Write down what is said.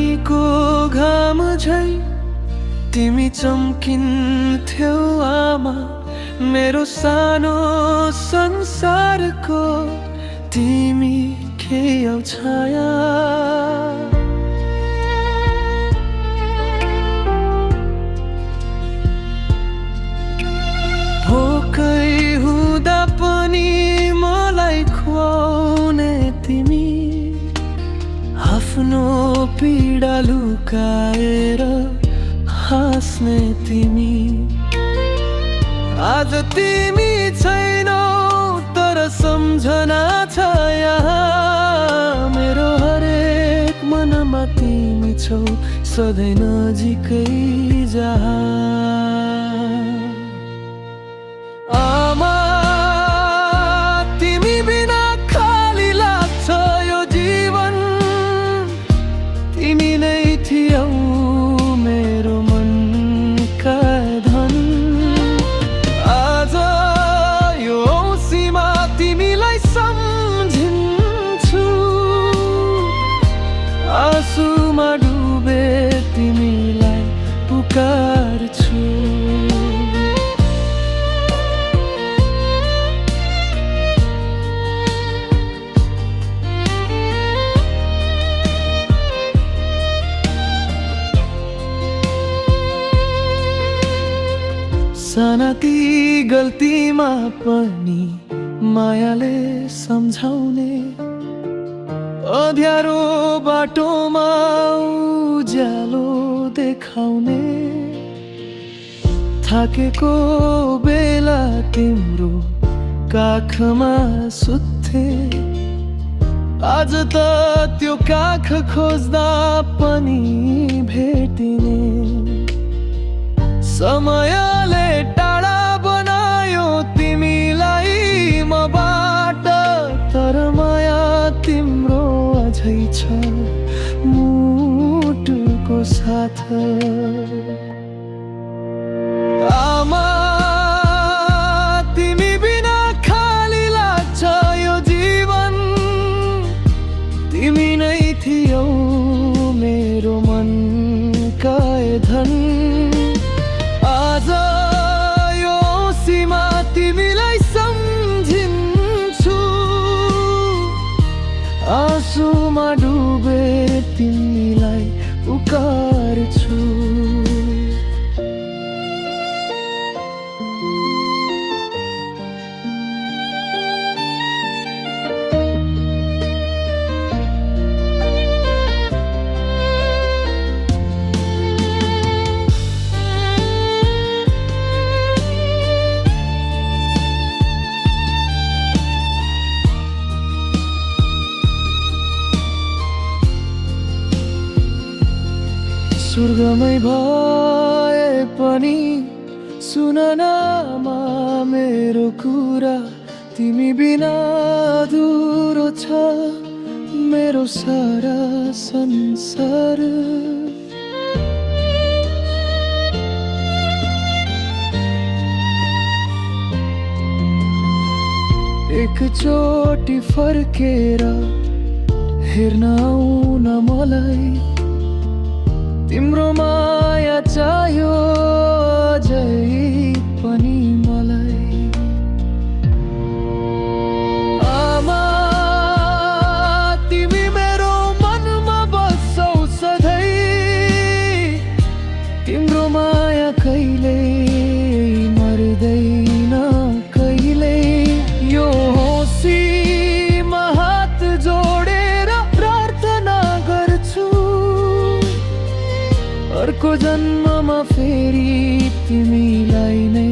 पानीको घाम झै तिमी चम्किन्थ्यौ आमा, मेरो सानो संसारको तिमी खेयौ छाया। भोकै हुँदा पनि मलाई खुवाउने तिमी, आफ्नो पीडा लुकाएर हाँस्ने तिमी। आज तिमी छैनौ तर सम्झना छ यहाँ, मेरो हरेक मनमा तिमी छौ सधैँ नजिकै जहाँ। आमा तिमी बिना खाली लाग्छ यो जीवन, तिमी नै थियौ मेरो मनका धन। आज यो औँसीमा तिमीलाई सम्झिन्छु, आँसुमा डुबे तिमीलाई पुकार्छु। साना ती गल्तीमा पनि मायाले सम्झाउने, अँध्यारो बाटोमा उज्यालो देखाउने। थाकेको बेला तिम्रो काखमा सुत्थे, आज त त्यो काख खोज्दा पनि भेटिने। समयले टाढा बनायो तिमीलाई मबाट, तर माया तिम्रो अझै छ मुटुको साथ। आमा तिमी बिना खाली लाग्छ यो जीवन, तिमी नै थियौ मेरो मनका धन। आज यो औँसीमा तिमीलाई सम्झिन्छु, आँसुमा डुबे तिमीलाई पुकार्छु। स्वर्गमै भए पनि सुन न आमा मेरो कुरा, तिमी बिना अधुरो छ मेरो सारा संसार। एकचोटि फर्केर हेर्न आउन मलाई, तिम्रो माया चाहियो अझै पनि मलाई। आमा तिमी मेरो मनमा बस्छौ सधैँ, तिम्रो माया कहिले मर्दैन कहिले। यो औँसीमा हात जोडेर प्रार्थना गर्छु, अर्को जन्ममा फेरि तिमीलाई नै